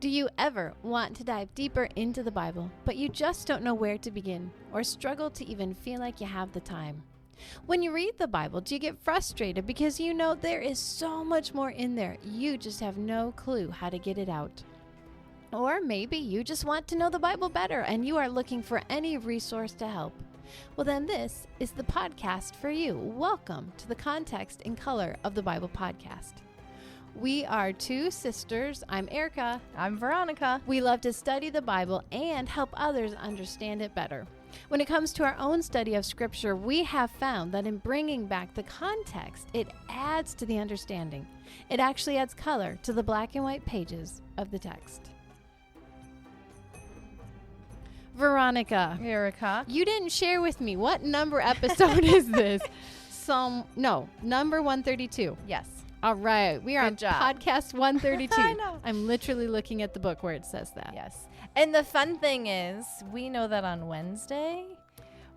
Do you ever want to dive deeper into the Bible, but you just don't know where to begin or struggle to even feel like you have the time? When you read the Bible, do you get frustrated because you know there is so much more in there, you just have no clue how to get it out? Or maybe you just want to know the Bible better and you are looking for any resource to help. Well, then this is the podcast for you. Welcome to the Context and Color of the Bible podcast. We are two sisters. I'm Erika. I'm Veronica. We love to study the Bible and help others understand it better. When it comes to our own study of Scripture, we have found that in bringing back the context, it adds to the understanding. It actually adds color to the black and white pages of the text. Veronica. Erika. You didn't share with me. What number episode is this? Number 132. Yes. All right. We are on Good job. podcast 132. I know. I'm literally looking at the book where it says that. Yes. And the fun thing is, we know that on Wednesday,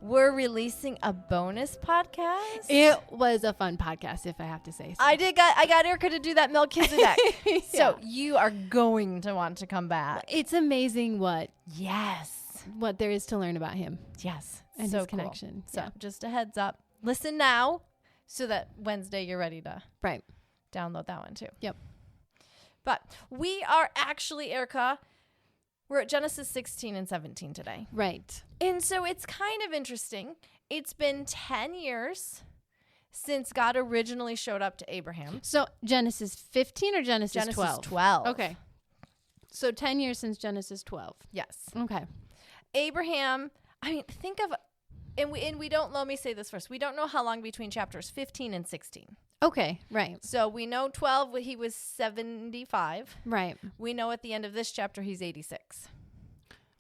we're releasing a bonus podcast. It was a fun podcast, if I have to say so. I got Erika to do that Melchizedek. Yeah. So you are going to want to come back. It's amazing what there is to learn about him Yes. and so his cool. connection. So just a heads up. Listen now so that Wednesday you're ready to Right. download that one too. Yep. But we are actually, Erika, we're at Genesis 16 and 17 today. Right. And so it's kind of interesting. It's been 10 years since God originally showed up to Abraham. So Genesis 15 or Genesis 12? 12. Okay. So 10 years since Genesis 12. Yes. Okay. Abraham, think of, and we don't, let me say this first. We don't know how long between chapters 15 and 16. Okay. Right. So we know 12, he was 75. Right. We know at the end of this chapter, he's 86.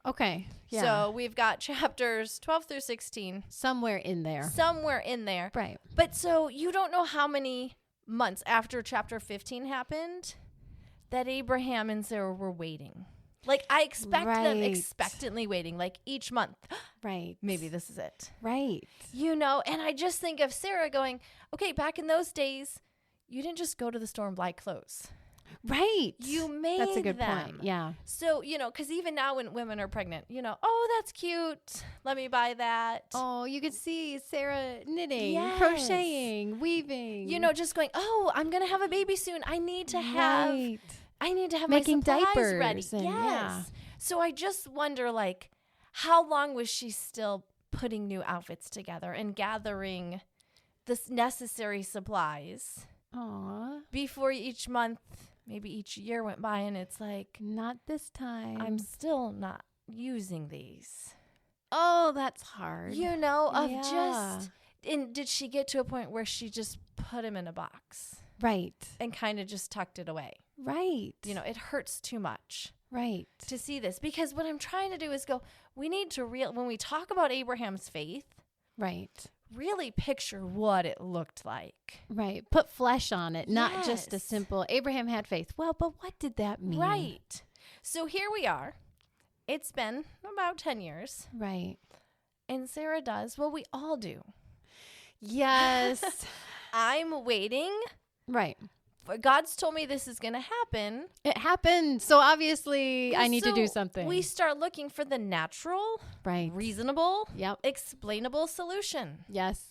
Okay. Yeah. So we've got chapters 12 through 16. Somewhere in there. Somewhere in there. Right. But so you don't know how many months after chapter 15 happened that Abraham and Sarah were waiting. Like, I expect them expectantly waiting, like each month. Right. Maybe this is it. Right. You know, and I just think of Sarah going, okay, back in those days, you didn't just go to the store and buy clothes. Right. You made That's a good them. point. Yeah. So, because even now when women are pregnant, oh, that's cute. Let me buy that. Oh, you could see Sarah knitting, Yes. crocheting, weaving. Just going, oh, I'm going to have a baby soon. I need to have Making my supplies diapers ready. and- Yes. yeah. So I just wonder, how long was she still putting new outfits together and gathering the necessary supplies Aw. before each month, maybe each year went by, and it's like, Not this time. I'm still not using these. Oh, that's hard. And did she get to a point where she just put him in a box Right. and kind of just tucked it away? Right. It hurts too much Right. to see this, because what I'm trying to do is we need to when we talk about Abraham's faith, Right. really picture what it looked like. Right. Put flesh on it, not just a Yes. simple Abraham had faith. Well, but what did that mean? Right. So here we are. It's been about 10 years. Right. And Sarah does what we all do. Yes. I'm waiting. Right. God's told me this is going to happen. It happened. So obviously I need to do So something. We start looking for the natural, Right. reasonable, Yep. explainable solution. Yes.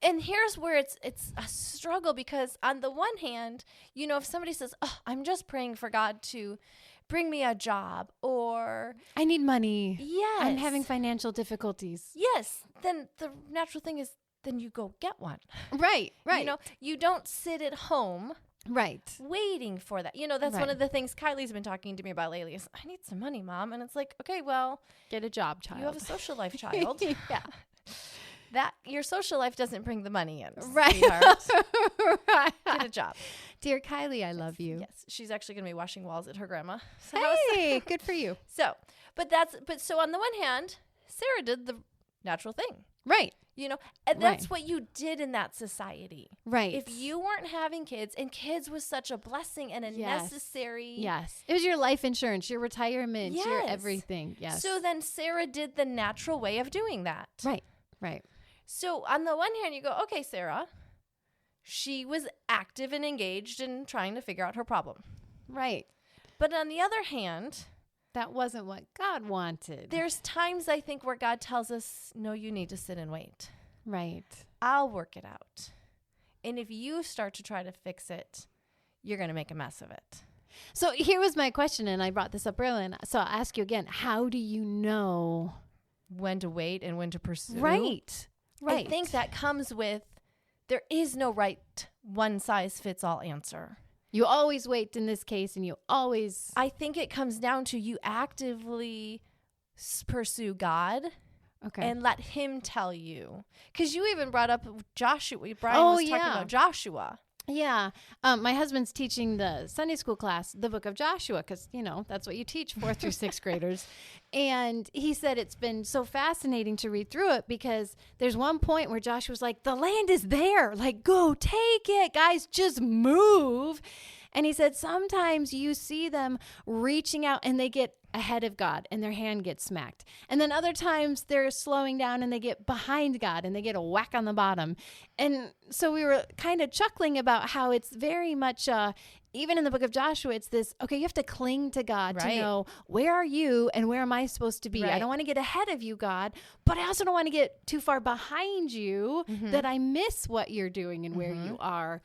And here's where it's a struggle, because on the one hand, if somebody says, oh, I'm just praying for God to bring me a job, or I need money. yes, I'm having financial difficulties. yes, then the natural thing is then you go get one. Right. Right. You don't sit at home Right. waiting for that. That's one Right. of the things Kylie's been talking to me about lately is, I need some money, Mom. And it's like, okay, well, Get a job, child. you have a social life child. Yeah. That your social life doesn't bring the money in, Right. sweetheart. Right. Get a job. Dear Kylie, I love you. Yes, she's actually going to be washing walls at her grandma. So, Hey, good for you. so on the one hand, Sarah did the natural thing, Right. and that's what you did in that society. Right. If you weren't having kids, and kids was such a blessing and a necessary. Yes. It was your life insurance, your retirement, your Yes. everything. Yes. So then Sarah did the natural way of doing that. Right. Right. So on the one hand, you go, okay, Sarah, she was active and engaged in trying to figure out her problem. Right. But on the other hand, that wasn't what God wanted. There's times I think where God tells us, no, you need to sit and wait. Right. I'll work it out. And if you start to try to fix it, you're going to make a mess of it. So here was my question, and I brought this up earlier, so I'll ask you again. How do you know when to wait and when to pursue? Right. I think that comes with, there is no right one-size-fits-all answer. You always wait in this case, and you always... I think it comes down to you actively pursue God and let him tell you. Because you even brought up Joshua. Brian was talking about Joshua. Yeah. My husband's teaching the Sunday school class, the book of Joshua, because, that's what you teach 4th through 6th graders. And he said it's been so fascinating to read through it because there's one point where Joshua's like, the land is there. Like, go take it, guys. Just move. And he said sometimes you see them reaching out and they get ahead of God and their hand gets smacked. And then other times they're slowing down and they get behind God and they get a whack on the bottom. And so we were kind of chuckling about how it's very much, even in the book of Joshua, it's this, okay, you have to cling to God to know, where are you and where am I supposed to be? I don't want to get ahead of you, God, but I also don't want to get too far behind you that I miss what you're doing and where you are.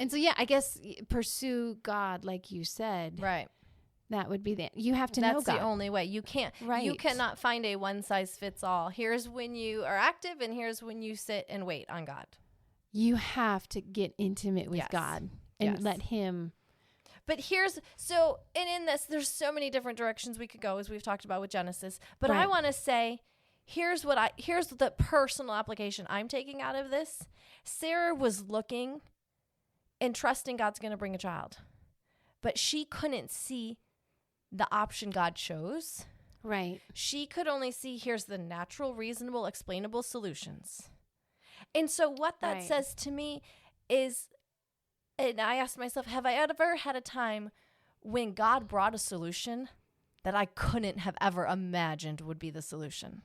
And so, I guess pursue God, like you said. Right. That would be you have to know God. That's the only way. You can't, you cannot find a one size fits all. Here's when you are active and here's when you sit and wait on God. You have to get intimate with God and let him. But in this, there's so many different directions we could go, as we've talked about with Genesis. But I want to say, here's the personal application I'm taking out of this. Sarah was looking and trusting God's going to bring a child. But she couldn't see the option God chose. Right. She could only see, here's the natural, reasonable, explainable solutions. And so what that says to me is, and I asked myself, have I ever had a time when God brought a solution that I couldn't have ever imagined would be the solution?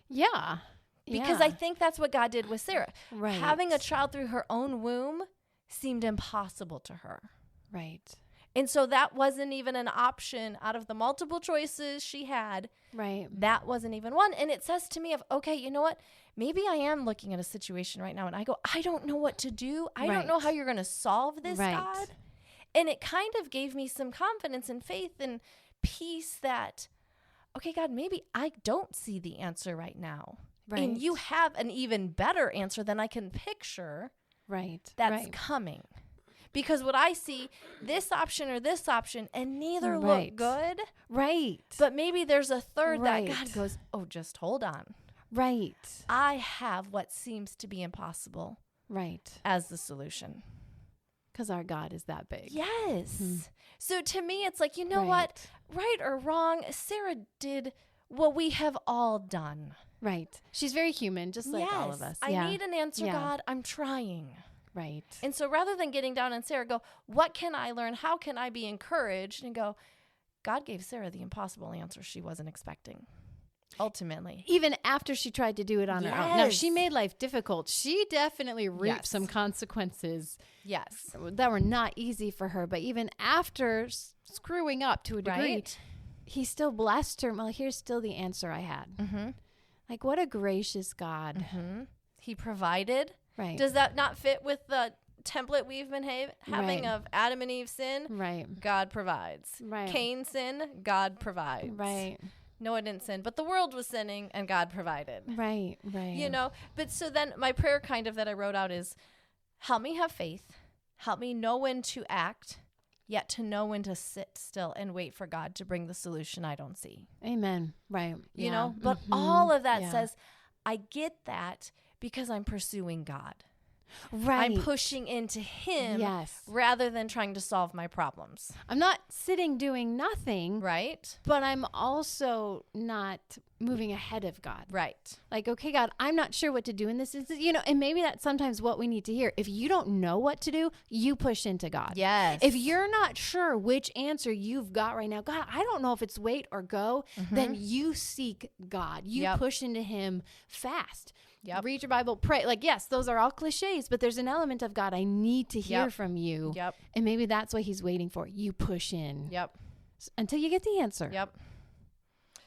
Yeah. Because I think that's what God did with Sarah. Right. Having a child through her own womb seemed impossible to her. Right. And so that wasn't even an option out of the multiple choices she had. Right. That wasn't even one. And it says to me okay, you know what? Maybe I am looking at a situation right now and I go, I don't know what to do. I don't know how you're going to solve this, God. And it kind of gave me some confidence and faith and peace that, okay, God, maybe I don't see the answer right now. Right. And you have an even better answer than I can picture. Right. That's coming. Because what I see, this option or this option, and neither look good. Right. But maybe there's a third that God goes, oh, just hold on. Right. I have what seems to be impossible. Right. As the solution. Because our God is that big. Yes. Mm-hmm. So to me, it's like, you know what? Right or wrong, Sarah did what we have all done. Right. She's very human, just like all of us. I need an answer, God. I'm trying. Right. And so rather than getting down on Sarah, go, what can I learn? How can I be encouraged? And go, God gave Sarah the impossible answer she wasn't expecting. Ultimately. Even after she tried to do it on her own. Now, she made life difficult. She definitely reaped some consequences. Yes. That were not easy for her. But even after screwing up to a degree, he still blessed her. Well, here's still the answer I had. Mm-hmm. Like, what a gracious God. Mm-hmm. He provided. Right. Does that not fit with the template we've been having of Adam and Eve sin? Right. God provides. Right. Cain sin, God provides. Right. Noah didn't sin, but the world was sinning and God provided. Right. Right. You know, but so then my prayer kind of that I wrote out is, help me have faith. Help me know when to act, yet to know when to sit still and wait for God to bring the solution I don't see. Amen. Right. You know, but all of that says, I get that because I'm pursuing God. Right. I'm pushing into him rather than trying to solve my problems. I'm not sitting doing nothing. Right. But I'm also not moving ahead of God. Right. Like, okay, God, I'm not sure what to do in this instance, and maybe that's sometimes what we need to hear. If you don't know what to do, you push into God. Yes. If you're not sure which answer you've got right now, God, I don't know if it's wait or go, then you seek God. You push into him fast. Read your Bible, pray. Like, yes, those are all cliches, but there's an element of God, I need to hear from you. And maybe that's what he's waiting for. You push in. Until you get the answer.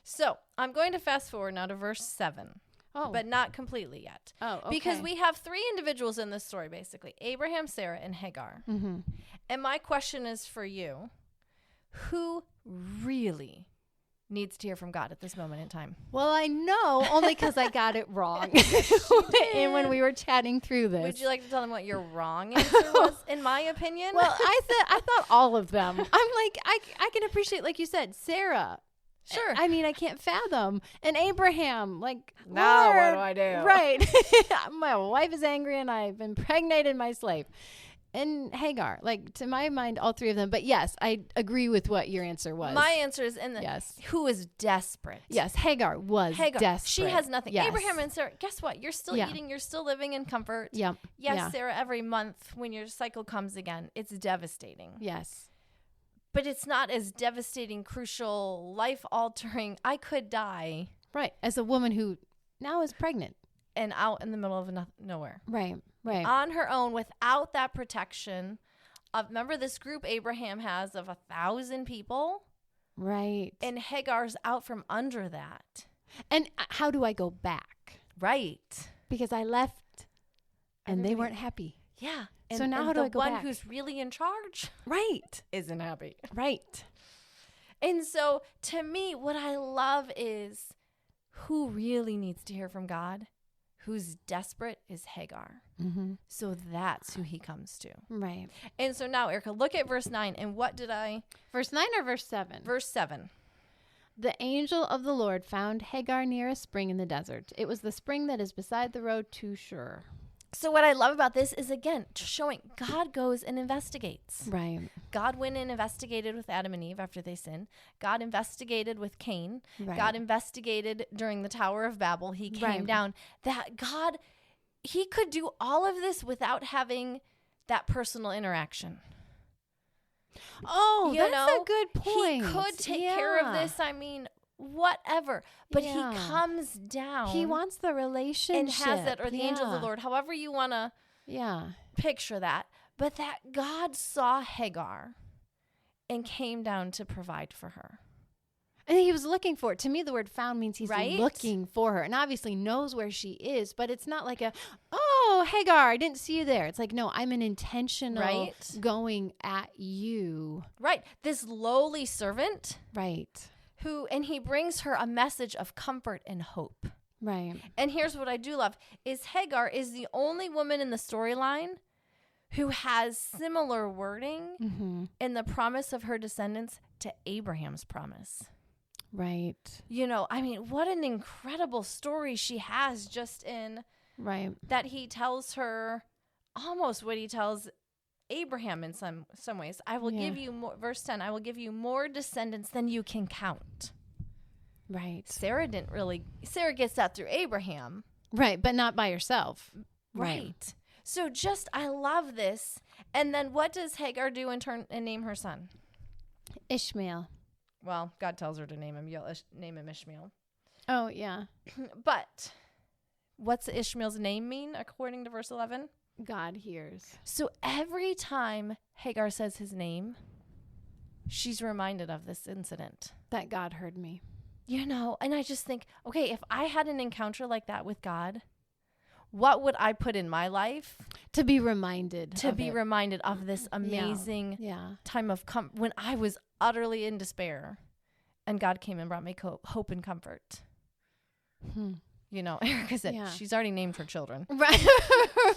So I'm going to fast forward now to verse 7. But not completely yet. Because we have 3 individuals in this story, basically. Abraham, Sarah, and Hagar. And my question is for you. Who really needs to hear from God at this moment in time? Well, I know, only because I got it wrong. And when we were chatting through this. Would you like to tell them what your wrong answer was, in my opinion? Well, I thought all of them. I'm like, I can appreciate, like you said, Sarah. Sure. I mean, I can't fathom. And Abraham, like, now Lord, what do I do? Right. My wife is angry and I've impregnated my slave. And Hagar, like, to my mind, all 3 of them. But yes, I agree with what your answer was. My answer is who is desperate. Yes, Hagar was desperate. She has nothing. Yes. Abraham and Sarah, guess what? You're still eating. You're still living in comfort. Yes, Sarah, every month when your cycle comes again, it's devastating. Yes. But it's not as devastating, crucial, life-altering. I could die. Right. As a woman who now is pregnant. And out in the middle of nowhere. Right. On her own, without that protection. Remember this group Abraham has of 1,000 people? Right. And Hagar's out from under that. And how do I go back? Right. Because I left and they weren't happy. Yeah. So now how do I go back? The one who's really in charge, right, isn't happy. Right. And so to me, what I love is who really needs to hear from God, who's desperate is Hagar. So that's who he comes to. Right. And so now, Erika, look at verse 9. And what did Verse 9 or verse 7? Verse 7. The angel of the Lord found Hagar near a spring in the desert. It was the spring that is beside the road to Shur. So what I love about this is, again, showing God goes and investigates. Right. God went and investigated with Adam and Eve after they sinned. God investigated with Cain. Right. God investigated during the Tower of Babel. He came down. That God, he could do all of this without having that personal interaction. Oh, that's a good point. He could take care of this. I mean, whatever. But he comes down. He wants the relationship. And has that, or the angel of the Lord, however you want to picture that. But that God saw Hagar and came down to provide for her. And he was looking for it. To me, the word found means he's looking for her and obviously knows where she is. But it's not like Hagar, I didn't see you there. It's like, no, I'm an intentional going at you. Right. This lowly servant. Right. And he brings her a message of comfort and hope. Right. And here's what I do love is Hagar is the only woman in the storyline who has similar wording in the promise of her descendants to Abraham's promise. Right. I mean, what an incredible story she has just in that he tells her almost what he tells Abraham in some ways. I will give you more, verse 10, I will give you more descendants than you can count. Right. Sarah gets that through Abraham. Right, but not by herself. Right. So I love this. And then what does Hagar do in turn and name her son? Ishmael. Well, God tells her to name him. Name him Ishmael. Oh, yeah. But what's Ishmael's name mean according to verse 11? God hears. So every time Hagar says his name, she's reminded of this incident. That God heard me. And I just think, okay, if I had an encounter like that with God, what would I put in my life? To be reminded. Reminded of this amazing time of when I was utterly in despair and God came and brought me hope and comfort. Erika said she's already named her children. Right.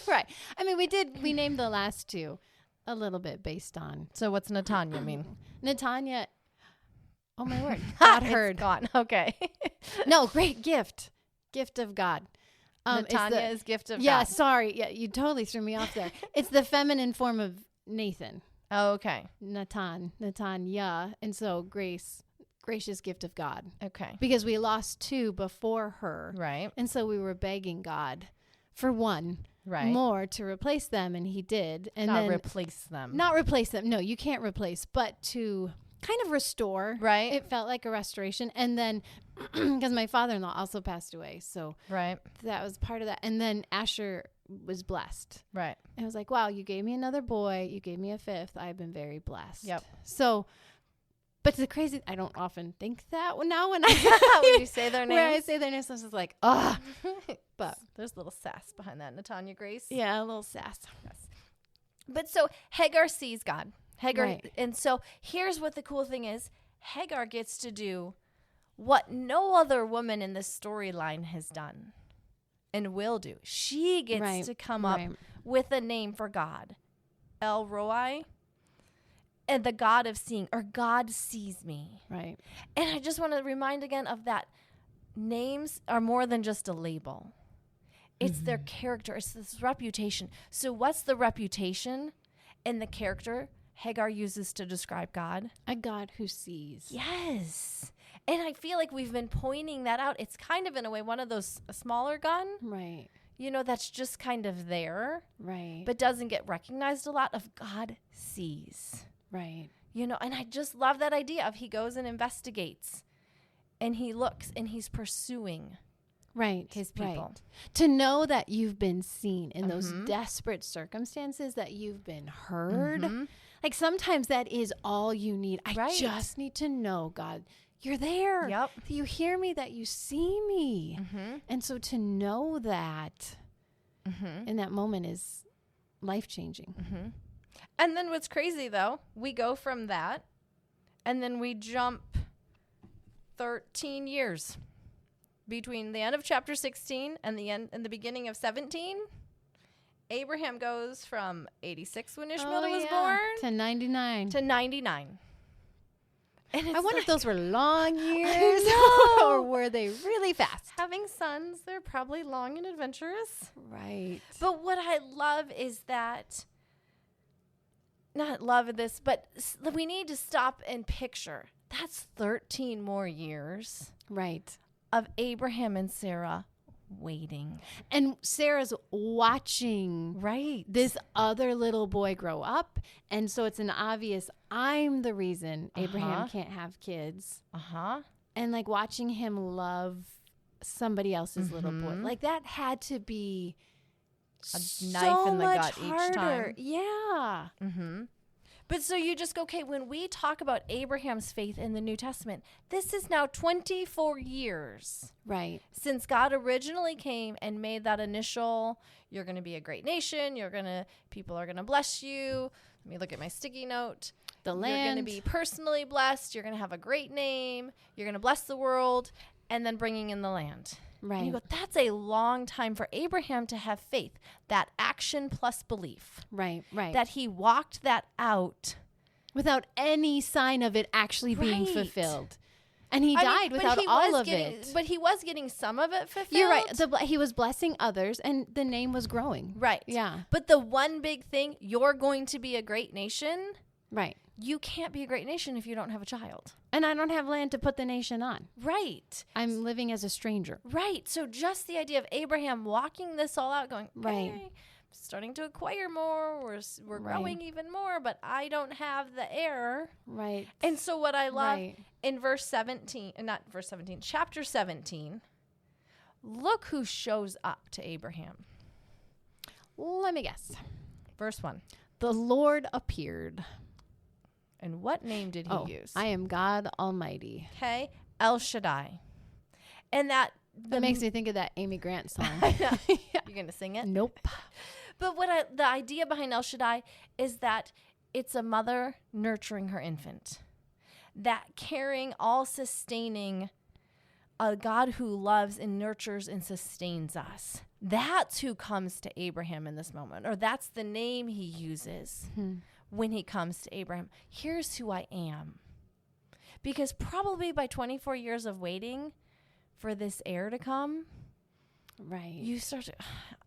Right. I mean, we named the last 2 a little bit based on. So what's Netanya mean? Netanya. Oh my word. God heard. Gone. Okay. No, great gift. Gift of God. Netanya is gift of God. Yeah, sorry. Yeah, you totally threw me off there. It's the feminine form of Nathan. Oh, okay. Netanya. And so Grace gracious gift of God. Okay. Because we lost 2 before her. Right. And so we were begging God for 1 more to replace them. And he did. And not replace them. Not replace them. No, you can't replace, but to kind of restore. Right. It felt like a restoration. And then, because my father-in-law also passed away. So that was part of that. And then Asher was blessed. Right. And I was like, wow, you gave me another boy. You gave me a 5th. I've been very blessed. Yep. So, but the crazy, I don't often think that now when when you say their names. When I say their names, I was just like, but there's a little sass behind that, Natanya Grace. Yeah, a little sass. Yes. But so Hagar sees God. Right. And so here's what the cool thing is. Hagar gets to do what no other woman in this storyline has done and will do. She gets to come up with a name for God. El Roi, and the God of seeing, or God sees me. Right. And I just want to remind again of that. Names are more than just a label. It's their character. It's this reputation. So what's the reputation and the character Hagar uses to describe God? A God who sees. Yes. And I feel like we've been pointing that out. It's kind of, in a way, one of those smaller gun. Right. You know, that's just kind of there. Right. But doesn't get recognized a lot of God sees. Right. You know, and I just love that idea of he goes and investigates. And he looks and he's pursuing his people. Right. To know that you've been seen in those desperate circumstances, that you've been heard. Like sometimes that is all you need. I just need to know, God, you're there. Yep. That you hear me, that you see me. And so to know that in that moment is life-changing. And then what's crazy, though, we go from that and then we jump 13 years between the end of chapter 16 and the beginning of 17. Abraham goes from 86 when Ishmael was born to 99. To 99. And I wonder if those were long years or were they really fast? Having sons, they're probably long and adventurous. Right. But what I love is that, not love this, but we need to stop and picture. That's 13 more years. Right. Of Abraham and Sarah waiting. And Sarah's watching this other little boy grow up. And so it's an obvious, I'm the reason Abraham can't have kids. And like watching him love somebody else's little boy. Like that had to be a knife in the gut harder. Each time. Yeah. But so you just go, okay, when we talk about Abraham's faith in the New Testament, this is now 24 years. Right. Since God originally came and made that initial, you're going to be a great nation. People are going to bless you. Let me look at my sticky note. The land. You're going to be personally blessed. You're going to have a great name. You're going to bless the world. And then bringing in the land. Right. And you go, that's a long time for Abraham to have faith. That action plus belief. Right. That he walked that out. Without any sign of it actually being fulfilled. And he died without all of it. But he was getting some of it fulfilled. You're right. He was blessing others and the name was growing. Right. Yeah. But the one big thing, you're going to be a great nation. Right. You can't be a great nation if you don't have a child. And I don't have land to put the nation on. Right. I'm living as a stranger. Right. So just the idea of Abraham walking this all out, going, okay, starting to acquire more. We're growing even more, but I don't have the heir. Right. And so what I love in chapter 17, look who shows up to Abraham. Let me guess. Verse 1. The Lord appeared. And what name did he use? I am God Almighty. Okay. El Shaddai. And that makes me think of that Amy Grant song. You're going to sing it? Nope. But the idea behind El Shaddai is that it's a mother nurturing her infant. That caring, all sustaining, a God who loves and nurtures and sustains us. That's who comes to Abraham in this moment. Or that's the name he uses. When he comes to Abraham, here's who I am. Because probably by 24 years of waiting for this heir to come, you start to,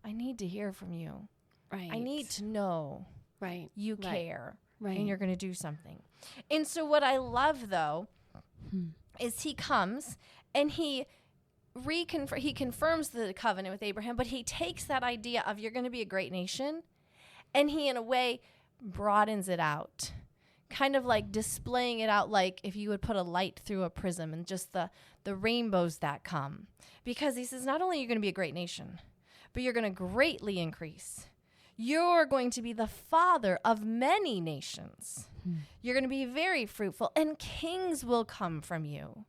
I need to hear from you. I need to know you care and you're going to do something. And so what I love, though, is he comes and he confirms the covenant with Abraham, but he takes that idea of you're going to be a great nation and he, in a way, broadens it out, kind of like displaying it out like if you would put a light through a prism and just the rainbows that come. Because he says, not only are you going to be a great nation, but you're going to greatly increase. You're going to be the father of many nations. You're going to be very fruitful, and kings will come from you.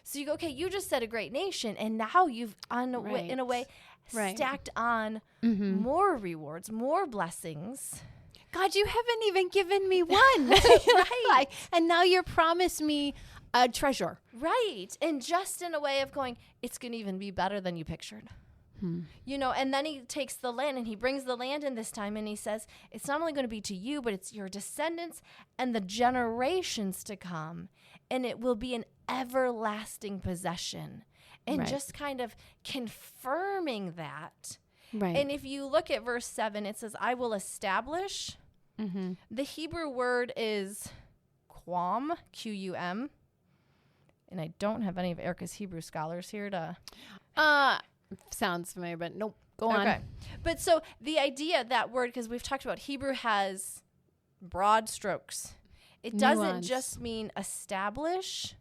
So you go, okay, you just said a great nation, and now you've, in a way, stacked on more rewards, more blessings. God, you haven't even given me one. Right. And now you're promised me a treasure. Right. And just in a way of going, it's going to even be better than you pictured. You know, and then he takes the land and he brings the land in this time and he says, it's not only going to be to you, but it's your descendants and the generations to come. And it will be an everlasting possession. And just kind of confirming that. Right. And if you look at verse 7, it says, I will establish. The Hebrew word is quam, Q-U-M. And I don't have any of Erika's Hebrew scholars here to... Sounds familiar, but nope. Go on. Okay. But so the idea, that word, because we've talked about Hebrew has broad strokes. It doesn't just mean establish.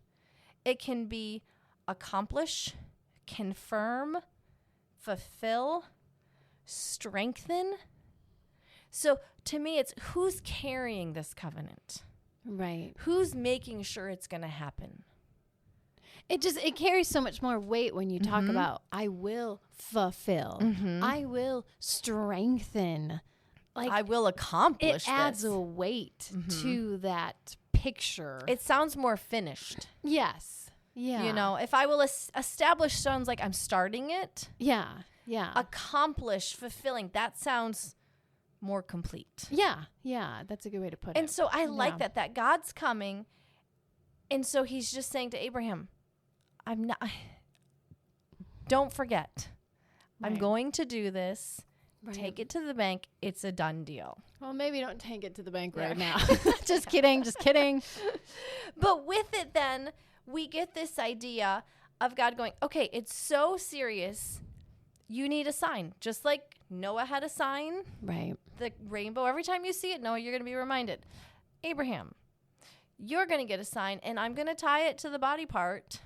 It can be accomplish, confirm, fulfill, strengthen. So to me, it's who's carrying this covenant? Right. Who's making sure it's going to happen? It carries so much more weight when you talk about I will fulfill. I will strengthen. Like I will accomplish this. It adds a weight to that picture. It sounds more finished. Yes. Yeah. You know, if I will establish sounds like I'm starting it. Yeah. Yeah. Accomplish, fulfilling, that sounds more complete. Yeah. Yeah. That's a good way to put it. And so I like that God's coming. And so he's just saying to Abraham, don't forget. I'm going to do this. Take it to the bank. It's a done deal. Well, maybe don't take it to the bank right now. Just kidding. Just kidding. But with it then, we get this idea of God going, okay, it's so serious. You need a sign. Just like Noah had a sign. Right. The rainbow. Every time you see it, Noah, you're going to be reminded. Abraham, you're going to get a sign, and I'm going to tie it to the body part.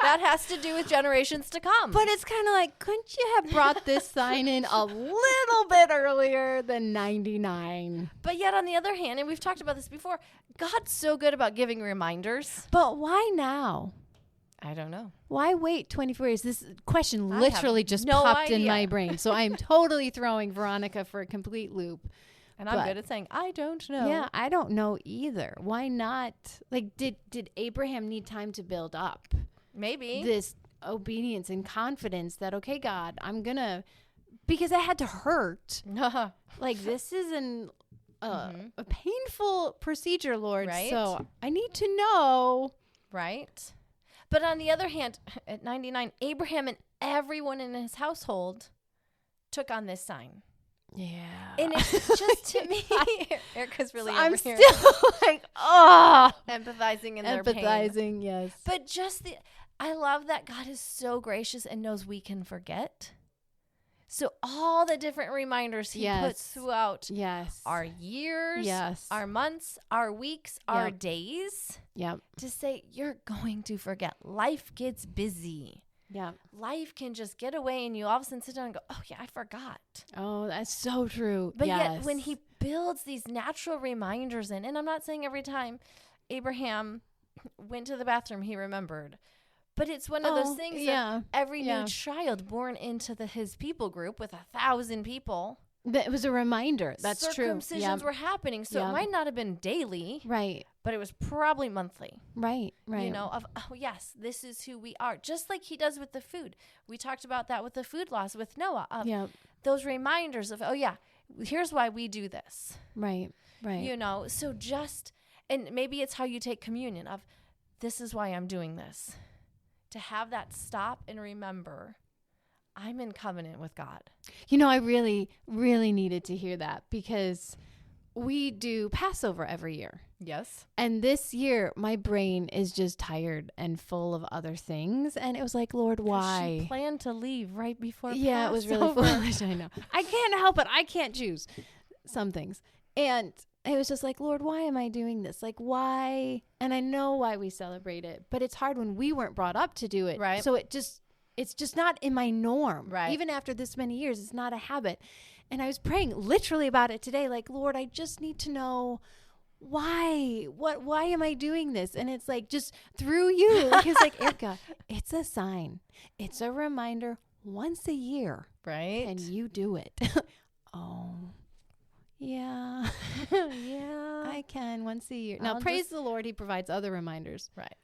That has to do with generations to come. But it's kind of like, couldn't you have brought this sign in a little bit earlier than 99? But yet, on the other hand, and we've talked about this before, God's so good about giving reminders. But why now? I don't know. Why wait 24 years? This question literally just popped in my brain. So I'm totally throwing Veronica for a complete loop. And I'm good at saying, I don't know. Yeah, I don't know either. Why not? Like, did Abraham need time to build up? Maybe. This obedience and confidence that, okay, God, I'm going to, because I had to hurt. Like, this is a painful procedure, Lord. Right. So I need to know. Right. But on the other hand, at 99, Abraham and everyone in his household took on this sign. Yeah. And it's just to me, Erika's really I'm still like, empathizing in their pain. Empathizing, yes. But just I love that God is so gracious and knows we can forget. So all the different reminders he puts throughout our years, our months, our weeks, our days, to say, you're going to forget. Life gets busy. Yeah. Life can just get away and you all of a sudden sit down and go, oh, yeah, I forgot. Oh, that's so true. But yet when he builds these natural reminders in, and I'm not saying every time Abraham went to the bathroom, he remembered. But it's one of those things that every new child born into his people group with 1,000 people. That was a reminder. That's true. Circumcisions were happening. So it might not have been daily. Right. But it was probably monthly. Right. Right. You know, of, oh, yes, this is who we are. Just like he does with the food. We talked about that with the food laws with Noah. Those reminders of, oh, yeah, here's why we do this. Right. Right. You know, so just, and maybe it's how you take communion of, this is why I'm doing this. To have that stop and remember, I'm in covenant with God. You know, I really, really needed to hear that because we do Passover every year. Yes. And this year, my brain is just tired and full of other things. And it was like, Lord, why? She planned to leave right before Yeah, it was really foolish. I know. I can't help it. I can't choose some things. And it was just like, Lord, why am I doing this? Like, why? And I know why we celebrate it, but it's hard when we weren't brought up to do it. Right. So it's just not in my norm. Right. Even after this many years, it's not a habit. And I was praying literally about it today. Like, Lord, I just need to know why am I doing this? And it's like, just through you. Because like, Erika, it's a sign. It's a reminder once a year. Right. And you do it. Oh, yeah. Yeah. I can once a year. Now, praise the Lord, he provides other reminders. Right.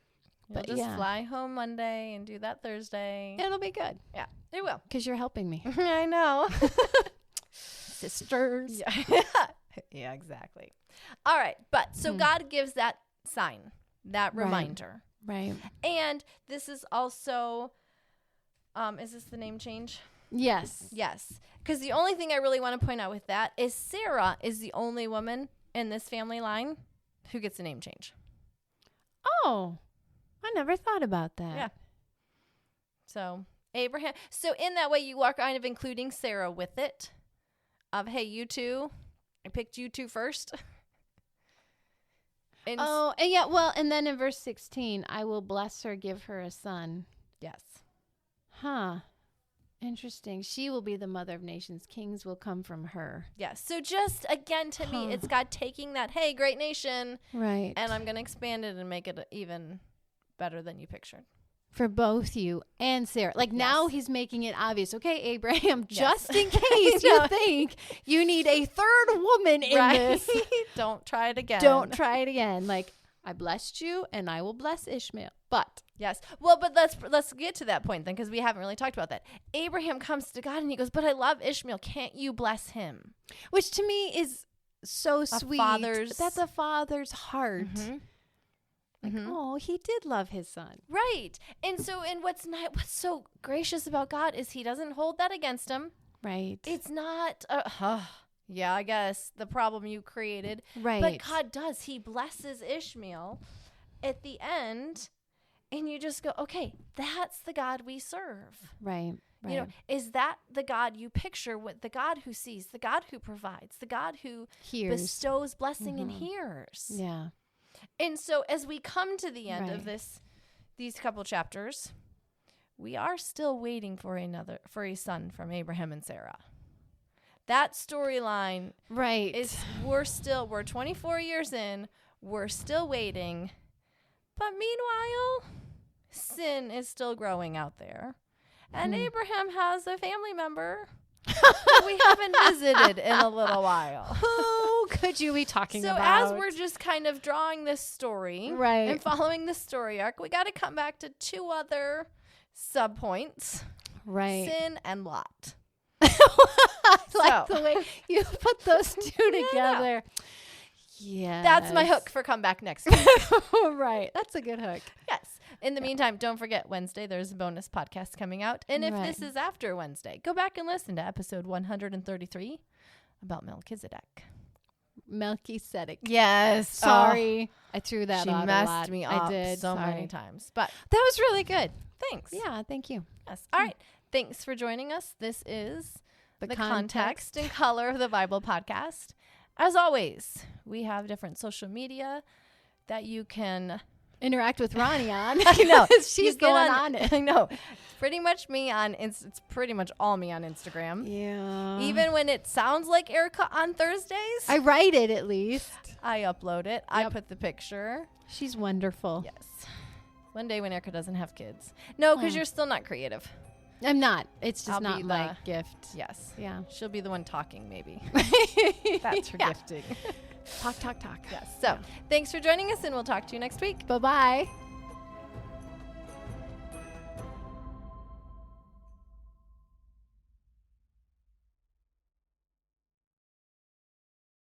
But You'll just fly home Monday and do that Thursday. It'll be good. Yeah, it will. Because you're helping me. I know. Sisters. Yeah. Yeah, exactly. All right. But so God gives that sign, that reminder. Right. And this is also, is this the name change? Yes. Yes. Because the only thing I really want to point out with that is Sarah is the only woman in this family line who gets a name change. Oh, I never thought about that. Yeah. So Abraham. So in that way, you are kind of including Sarah with it. Of, hey, you two. I picked you two first. And yeah. Well, and then in verse 16, I will bless her, give her a son. Yes. Huh. Interesting. She will be the mother of nations. Kings will come from her. Yes. So just, again, to me, it's God taking that, hey, great nation. Right. And I'm going to expand it and make it even better than you pictured. For both you and Sarah. Like now he's making it obvious. Okay, Abraham, just in case you think you need a third woman in this. Don't try it again. Don't try it again. Like, I blessed you and I will bless Ishmael. But yes. Well, but let's get to that point then, because we haven't really talked about that. Abraham comes to God and he goes, but I love Ishmael. Can't you bless him? Which to me is so sweet. That's a father's heart. Mm-hmm. Like, oh, he did love his son. Right. And so, what's so gracious about God is he doesn't hold that against him. Right. It's not, yeah, I guess, the problem you created. Right. But God does. He blesses Ishmael at the end, and you just go, okay, that's the God we serve. Right. Right. You know, is that the God you picture with the God who sees, the God who provides, the God who bestows blessing and hears? Yeah. And so as we come to the end of these couple chapters, we are still waiting for a son from Abraham and Sarah. That storyline is we're 24 years in, we're still waiting. But meanwhile, sin is still growing out there. And Abraham has a family member that we haven't visited in a little while. Who could you be talking about? So as we're just kind of drawing this story and following this story arc, we got to come back to two other subpoints. Right. Sin and Lot. I like the way you put those two together. Yeah. That's my hook for come back next week. Right. That's a good hook. Yes. In the meantime, don't forget Wednesday, there's a bonus podcast coming out. And if this is after Wednesday, go back and listen to episode 133 about Melchizedek. Yes. Sorry. I threw that out a lot. She messed me up so Sorry. many times. But that was really good. Thanks. Yeah, thank you. Yes. All right. Thanks for joining us. This is the Context and Color of the Bible podcast. As always, we have different social media that you can interact with Ronnie on. I know. She's going on it. I know. Pretty much me on it's pretty much all me on Instagram. Yeah. Even when it sounds like Erika on Thursdays. I write it at least. I upload it. Yep. I put the picture. She's wonderful. Yes. One day when Erika doesn't have kids. No, because you're still not creative. I'm not. It's just not my gift. Yes. Yeah. She'll be the one talking, maybe. That's her gifting. Talk. Yes. So thanks for joining us, and we'll talk to you next week. Bye-bye.